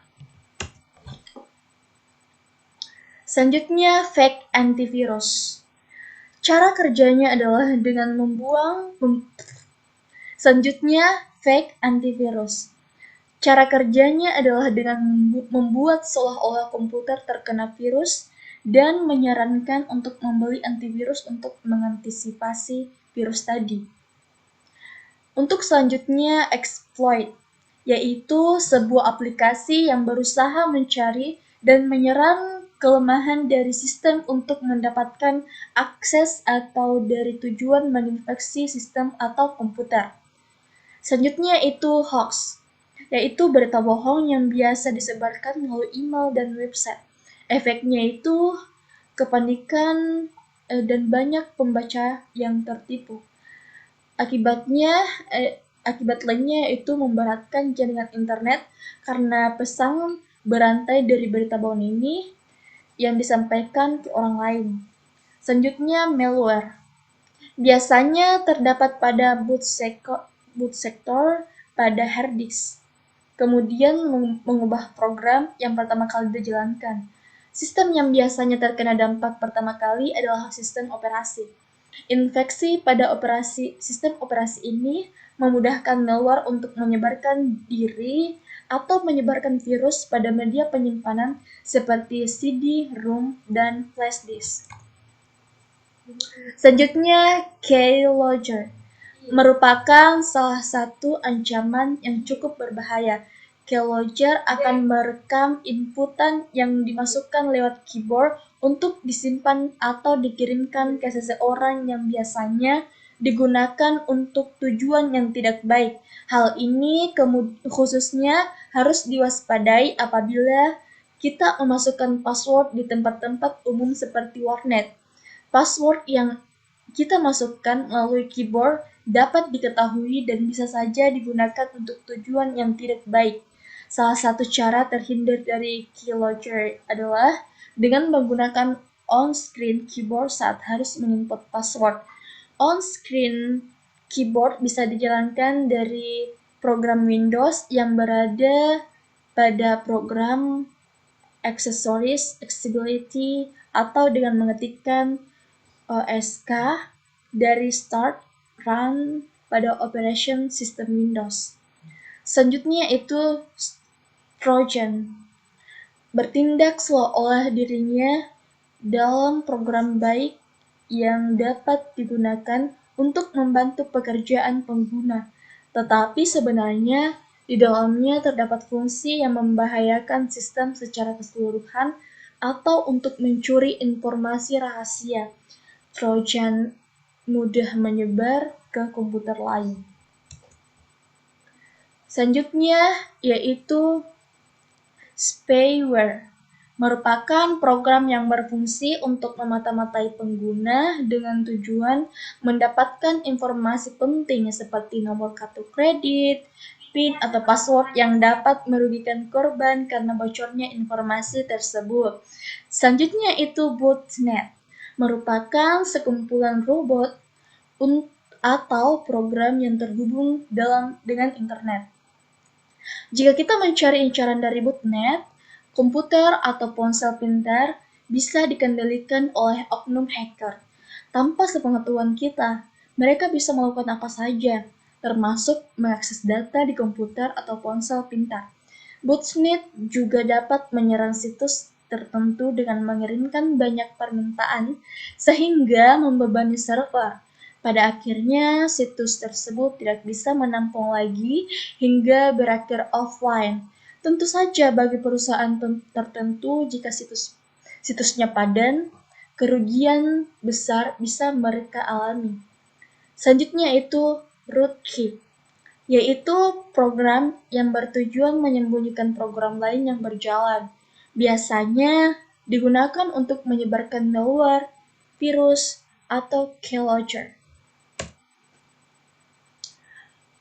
Selanjutnya, fake antivirus. Cara kerjanya adalah dengan fake antivirus. Cara kerjanya adalah dengan membuat seolah-olah komputer terkena virus dan menyarankan untuk membeli antivirus untuk mengantisipasi virus tadi. Untuk selanjutnya, exploit, yaitu sebuah aplikasi yang berusaha mencari dan menyerang kelemahan dari sistem untuk mendapatkan akses atau dari tujuan menginfeksi sistem atau komputer. Selanjutnya itu hoax, yaitu berita bohong yang biasa disebarkan melalui email dan website. Efeknya itu kepanikan dan banyak pembaca yang tertipu. Akibat lainnya itu memberatkan jaringan internet karena pesan berantai dari berita bohong ini yang disampaikan ke orang lain. Selanjutnya malware. Biasanya terdapat pada boot sector pada hard disk. Kemudian mengubah program yang pertama kali dijalankan. Sistem yang biasanya terkena dampak pertama kali adalah sistem operasi. Infeksi pada sistem operasi ini memudahkan malware untuk menyebarkan diri atau menyebarkan virus pada media penyimpanan seperti CD, ROM, dan flash disk. Selanjutnya, keylogger merupakan salah satu ancaman yang cukup berbahaya. Keylogger akan merekam inputan yang dimasukkan lewat keyboard untuk disimpan atau dikirimkan ke seseorang yang biasanya digunakan untuk tujuan yang tidak baik. Hal ini khususnya harus diwaspadai apabila kita memasukkan password di tempat-tempat umum seperti warnet. Password yang kita masukkan melalui keyboard dapat diketahui dan bisa saja digunakan untuk tujuan yang tidak baik. Salah satu cara terhindar dari keylogger adalah dengan menggunakan on-screen keyboard saat harus menginput password. On-screen keyboard bisa dijalankan dari program Windows yang berada pada program Accessories, Accessibility, atau dengan mengetikkan OSK dari Start Run pada Operation System Windows. Selanjutnya itu Trojan, bertindak seolah-olah dirinya dalam program baik yang dapat digunakan untuk membantu pekerjaan pengguna, tetapi sebenarnya di dalamnya terdapat fungsi yang membahayakan sistem secara keseluruhan atau untuk mencuri informasi rahasia. Trojan mudah menyebar ke komputer lain. Selanjutnya yaitu spyware, merupakan program yang berfungsi untuk memata-matai pengguna dengan tujuan mendapatkan informasi penting seperti nomor kartu kredit, PIN, atau password yang dapat merugikan korban karena bocornya informasi tersebut. Selanjutnya itu botnet, merupakan sekumpulan robot atau program yang terhubung dengan internet. Jika kita mencari incaran dari botnet, komputer atau ponsel pintar bisa dikendalikan oleh oknum hacker. Tanpa sepengetahuan kita, mereka bisa melakukan apa saja, termasuk mengakses data di komputer atau ponsel pintar. Botnet juga dapat menyerang situs tertentu dengan mengirimkan banyak permintaan sehingga membebani server. Pada akhirnya, situs tersebut tidak bisa menampung lagi hingga berakhir offline. Tentu saja bagi perusahaan tertentu jika situsnya padan, kerugian besar bisa mereka alami. Selanjutnya itu rootkit, yaitu program yang bertujuan menyembunyikan program lain yang berjalan. Biasanya digunakan untuk menyebarkan malware, virus, atau keylogger.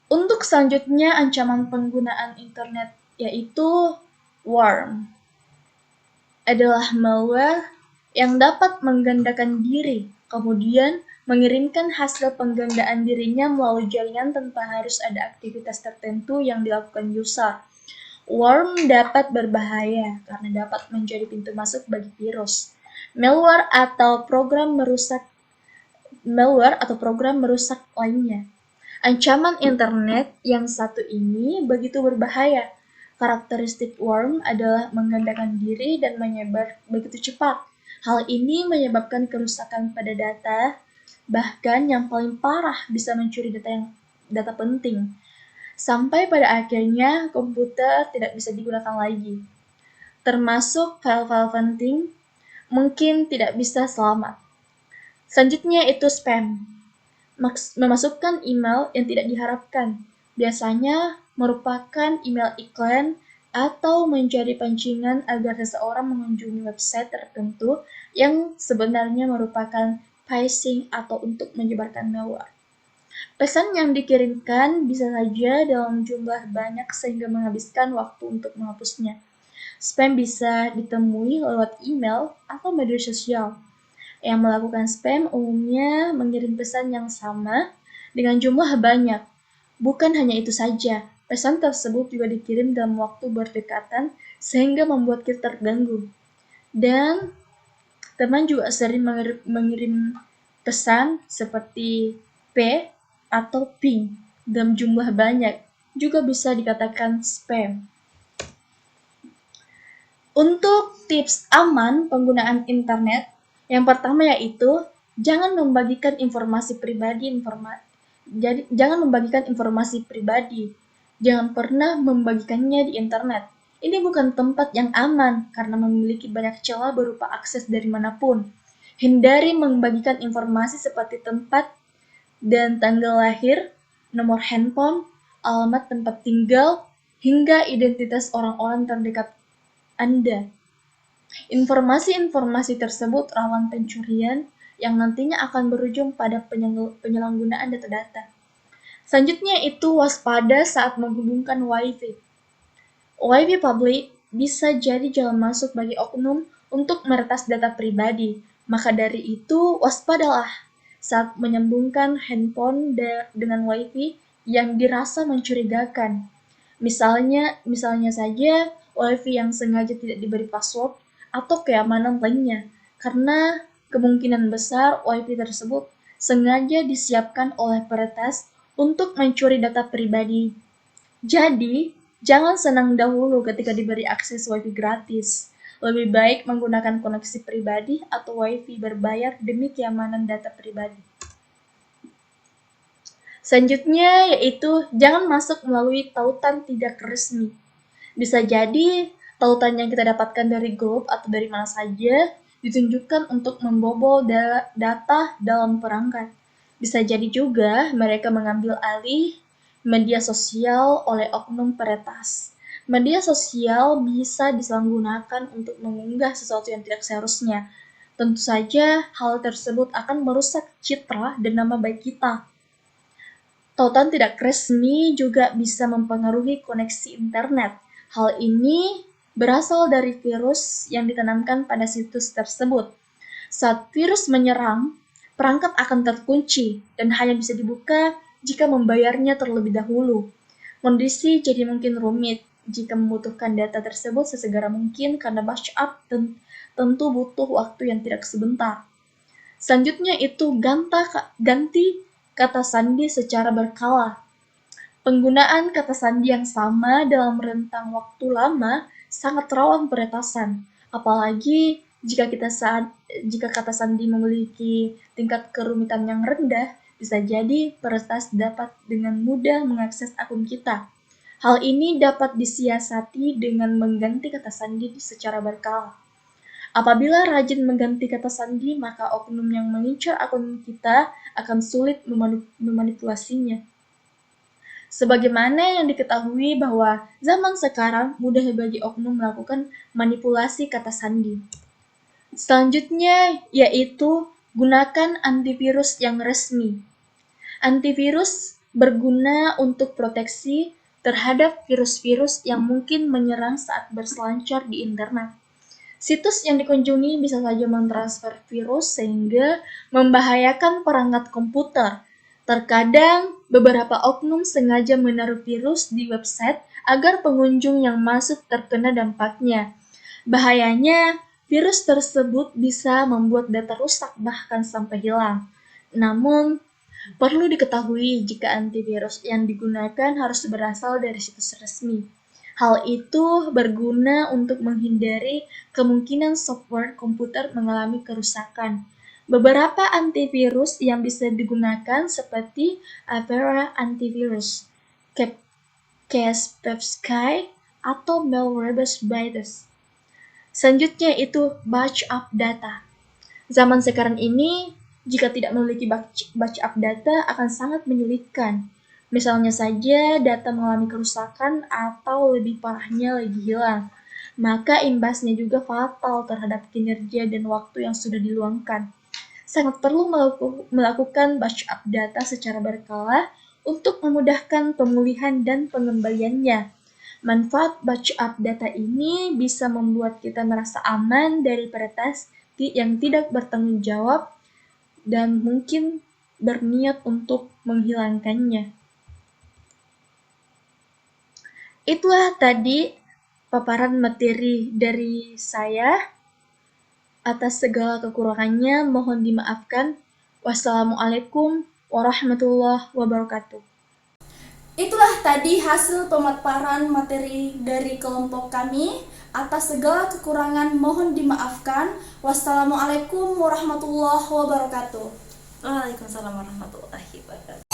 Untuk selanjutnya ancaman penggunaan internet yaitu worm, adalah malware yang dapat menggandakan diri, kemudian mengirimkan hasil penggandaan dirinya melalui jaringan tanpa harus ada aktivitas tertentu yang dilakukan user. Worm dapat berbahaya karena dapat menjadi pintu masuk bagi virus, malware atau program merusak lainnya. Ancaman internet yang satu ini begitu berbahaya. Karakteristik worm adalah menggandakan diri dan menyebar begitu cepat. Hal ini menyebabkan kerusakan pada data, bahkan yang paling parah bisa mencuri data penting. Sampai pada akhirnya komputer tidak bisa digunakan lagi. Termasuk file-file penting mungkin tidak bisa selamat. Selanjutnya itu spam. Memasukkan email yang tidak diharapkan, biasanya merupakan email iklan atau menjadi pancingan agar seseorang mengunjungi website tertentu yang sebenarnya merupakan phishing atau untuk menyebarkan malware. Pesan yang dikirimkan bisa saja dalam jumlah banyak sehingga menghabiskan waktu untuk menghapusnya. Spam bisa ditemui lewat email atau media sosial. Yang melakukan spam umumnya mengirim pesan yang sama dengan jumlah banyak. Bukan hanya itu saja, pesan tersebut juga dikirim dalam waktu berdekatan sehingga membuat kita terganggu. Dan teman juga sering mengirim Pesan seperti P atau ping dalam jumlah banyak juga bisa dikatakan spam. Untuk tips aman penggunaan internet, yang pertama yaitu jangan membagikan informasi pribadi. Jangan membagikan informasi pribadi. Jangan pernah membagikannya di internet. Ini bukan tempat yang aman karena memiliki banyak celah berupa akses dari manapun. Hindari membagikan informasi seperti tempat dan tanggal lahir, nomor handphone, alamat tempat tinggal, hingga identitas orang-orang terdekat Anda. Informasi-informasi tersebut rawan pencurian yang nantinya akan berujung pada penyalahgunaan data-data. Selanjutnya itu waspada saat menghubungkan Wi-Fi. Wi-Fi publik bisa jadi jalan masuk bagi oknum untuk meretas data pribadi. Maka dari itu, waspadalah saat menyambungkan handphone dengan Wi-Fi yang dirasa mencurigakan. Misalnya saja Wi-Fi yang sengaja tidak diberi password atau keamanan lainnya, karena kemungkinan besar Wi-Fi tersebut sengaja disiapkan oleh peretas untuk mencuri data pribadi. Jadi, jangan senang dahulu ketika diberi akses Wi-Fi gratis. Lebih baik menggunakan koneksi pribadi atau Wi-Fi berbayar demi keamanan data pribadi. Selanjutnya yaitu jangan masuk melalui tautan tidak resmi. Bisa jadi tautan yang kita dapatkan dari grup atau dari mana saja ditunjukkan untuk membobol data dalam perangkat. Bisa jadi juga mereka mengambil alih media sosial oleh oknum peretas. Media sosial bisa disalahgunakan untuk mengunggah sesuatu yang tidak seharusnya. Tentu saja hal tersebut akan merusak citra dan nama baik kita. Tautan tidak resmi juga bisa mempengaruhi koneksi internet. Hal ini berasal dari virus yang ditanamkan pada situs tersebut. Saat virus menyerang, perangkat akan terkunci dan hanya bisa dibuka jika membayarnya terlebih dahulu. Kondisi jadi mungkin rumit jika membutuhkan data tersebut sesegera mungkin karena backup tentu butuh waktu yang tidak sebentar. Selanjutnya itu ganti kata sandi secara berkala. Penggunaan kata sandi yang sama dalam rentang waktu lama sangat rawan peretasan, apalagi jika kata sandi memiliki tingkat kerumitan yang rendah, bisa jadi peretas dapat dengan mudah mengakses akun kita. Hal ini dapat disiasati dengan mengganti kata sandi secara berkala. Apabila rajin mengganti kata sandi, maka oknum yang mengincar akun kita akan sulit memanipulasinya. Sebagaimana yang diketahui bahwa zaman sekarang mudah bagi oknum melakukan manipulasi kata sandi. Selanjutnya yaitu gunakan antivirus yang resmi. Antivirus berguna untuk proteksi terhadap virus-virus yang mungkin menyerang saat berselancar di internet. Situs yang dikunjungi bisa saja mentransfer virus sehingga membahayakan perangkat komputer. Terkadang, beberapa oknum sengaja menaruh virus di website agar pengunjung yang masuk terkena dampaknya. Bahayanya, virus tersebut bisa membuat data rusak bahkan sampai hilang. Namun, perlu diketahui jika antivirus yang digunakan harus berasal dari situs resmi. Hal itu berguna untuk menghindari kemungkinan software komputer mengalami kerusakan. Beberapa antivirus yang bisa digunakan seperti Avera Antivirus, Kaspersky, atau Malwarebytes. Selanjutnya itu backup data. Zaman sekarang ini, jika tidak memiliki backup data akan sangat menyulitkan. Misalnya saja data mengalami kerusakan atau lebih parahnya lagi hilang, maka imbasnya juga fatal terhadap kinerja dan waktu yang sudah diluangkan. Sangat perlu melakukan backup data secara berkala untuk memudahkan pemulihan dan pengembaliannya. Manfaat backup data ini bisa membuat kita merasa aman dari peretas yang tidak bertanggung jawab dan mungkin berniat untuk menghilangkannya. Itulah tadi paparan materi dari saya. Atas segala kekurangannya mohon dimaafkan. Wassalamualaikum warahmatullahi wabarakatuh. Itulah tadi hasil pemaparan materi dari kelompok kami. Atas segala kekurangan mohon dimaafkan. Wassalamualaikum warahmatullahi wabarakatuh. Waalaikumsalam warahmatullahi wabarakatuh.